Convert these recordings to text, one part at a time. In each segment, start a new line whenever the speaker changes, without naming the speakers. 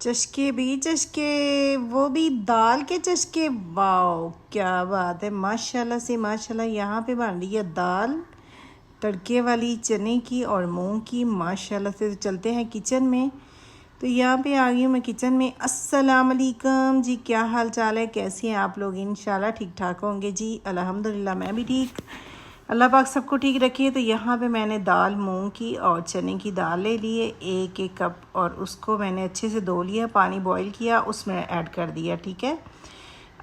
चस्के भी चस्के, वो भी दाल के चस्के। वाओ क्या बात है, माशाल्लाह से माशाल्लाह। यहाँ पे बन रही है दाल तड़के वाली चने की और मूंग की, माशाल्लाह से। तो चलते हैं किचन में। तो यहाँ पे आ गई हूँ मैं किचन में। अस्सलाम वालेकुम जी, क्या हाल चाल है, कैसे हैं आप लोग? इंशाल्लाह ठीक ठाक होंगे जी। अल्हम्दुलिल्लाह मैं भी ठीक, अल्लाह पाक सबको ठीक रखिए। तो यहाँ पे मैंने दाल मूंग की और चने की दाल ले ली है, एक एक कप, और उसको मैंने अच्छे से धो लिया, पानी बॉईल किया, उसमें ऐड कर दिया। ठीक है,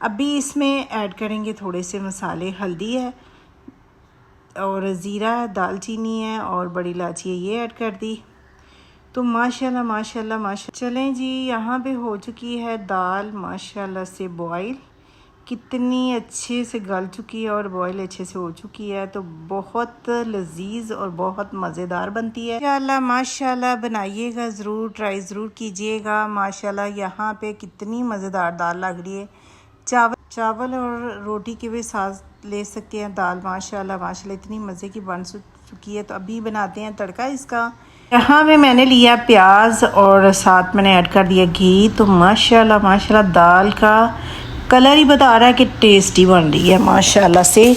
अभी इसमें ऐड करेंगे थोड़े से मसाले। हल्दी है और ज़ीरा है, दालचीनी है और बड़ी इलायची है, ये ऐड कर दी। तो माशाल्लाह माशाल्लाह माशाल्लाह। चलें जी, यहाँ पे हो चुकी है दाल माशाल्लाह से बॉईल, कितनी अच्छे से गल चुकी है और बॉईल अच्छे से हो चुकी है। तो बहुत लजीज और बहुत मज़ेदार बनती है। माशाल्लाह माशाल्लाह, बनाइएगा ज़रूर, ट्राई ज़रूर कीजिएगा। माशाल्लाह यहाँ पे कितनी मज़ेदार दाल लग रही है। चावल और रोटी के भी साथ ले सकते हैं दाल। माशाल्लाह माशाल्लाह इतनी मज़े की बन चुकी है। तो अभी बनाते हैं तड़का इसका। यहाँ पे मैंने लिया प्याज और साथ मैंने ऐड कर दिया घी। तो माशाल्लाह माशाल्लाह दाल का कलर ही बता रहा है कि टेस्टी बन रही है माशाल्लाह से।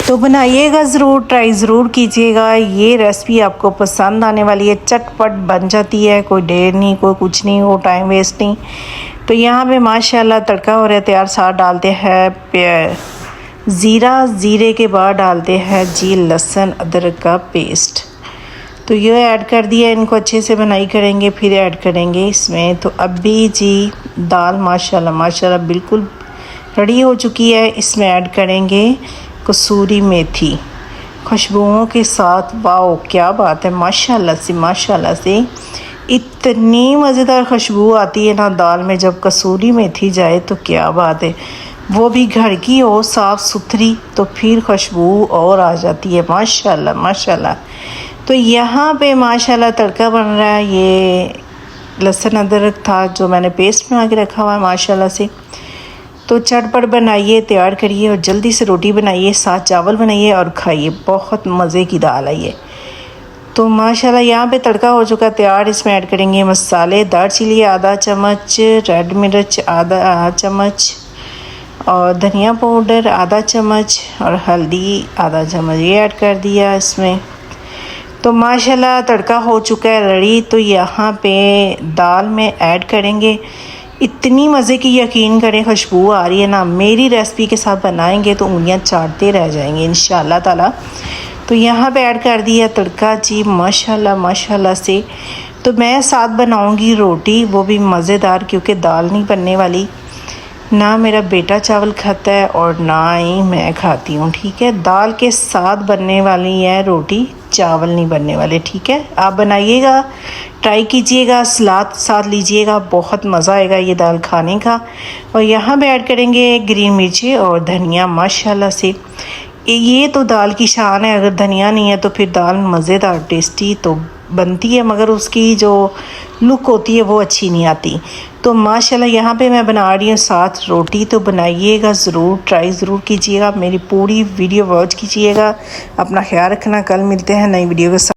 तो बनाइएगा ज़रूर, ट्राई ज़रूर कीजिएगा। ये रेसिपी आपको पसंद आने वाली है, चटपट बन जाती है, कोई देर नहीं, कोई कुछ नहीं हो, टाइम वेस्ट नहीं। तो यहाँ पे माशाल्लाह तड़का हो रहा है तैयार। साथ डालते हैं ज़ीरा, ज़ीरे के बाद डालते हैं जी लहसुन अदरक का पेस्ट। तो ये ऐड कर दिया, इनको अच्छे से बनाई करेंगे, फिर ऐड करेंगे इसमें। तो अभी जी दाल माशाल्लाह माशाल्लाह बिल्कुल रेडी हो चुकी है। इसमें ऐड करेंगे कसूरी मेथी खुशबुओं के साथ। वाओ क्या बात है, माशाल्लाह से इतनी मज़ेदार खुशबू आती है ना दाल में जब कसूरी मेथी जाए। तो क्या बात है, वो भी घर की हो, साफ़ सुथरी, तो फिर खुशबू और आ जाती है माशाल्लाह माशाल्लाह। तो यहाँ पे माशाल्लाह तड़का बन रहा है। ये लहसुन अदरक था जो मैंने पेस्ट बना के रखा हुआ है माशाल्लाह से। तो चटपट बनाइए, तैयार करिए और जल्दी से रोटी बनाइए, साथ चावल बनाइए और खाइए। बहुत मज़े की दाल है ये। तो माशाल्लाह यहाँ पे तड़का हो चुका तैयार। इसमें ऐड करेंगे मसाले। दालचीनी आधा चम्मच, रेड मिर्च आधा चम्मच और धनिया पाउडर आधा चम्मच और हल्दी आधा चम्मच, ये ऐड कर दिया इसमें। तो माशाल्लाह तड़का हो चुका है रेडी। तो यहाँ पे दाल में ऐड करेंगे। इतनी मज़े की, यकीन करें खुशबू आ रही है ना। मेरी रेसिपी के साथ बनाएंगे तो उंगलियां चाटते रह जाएंगे इंशाल्लाह ताला। तो यहाँ पे ऐड कर दिया तड़का जी माशाल्लाह माशाल्लाह से। तो मैं साथ बनाऊंगी रोटी, वो भी मज़ेदार, क्योंकि दाल नहीं बनने वाली। ना मेरा बेटा चावल खाता है और ना ही मैं खाती हूँ। ठीक है, दाल के साथ बनने वाली है रोटी, चावल नहीं बनने वाले। ठीक है, आप बनाइएगा, ट्राई कीजिएगा, सलाद साथ लीजिएगा, बहुत मज़ा आएगा ये दाल खाने का। और यहाँ पे ऐड करेंगे ग्रीन मिर्ची और धनिया माशाल्लाह से। ये तो दाल की शान है, अगर धनिया नहीं है तो फिर दाल मज़ेदार टेस्टी तो बनती है, मगर उसकी जो लुक होती है वो अच्छी नहीं आती। तो माशाल्लाह यहाँ पे मैं बना रही हूँ साथ रोटी। तो बनाइएगा ज़रूर, ट्राई ज़रूर कीजिएगा, मेरी पूरी वीडियो वॉच कीजिएगा। अपना ख्याल रखना, कल मिलते हैं नई वीडियो के साथ।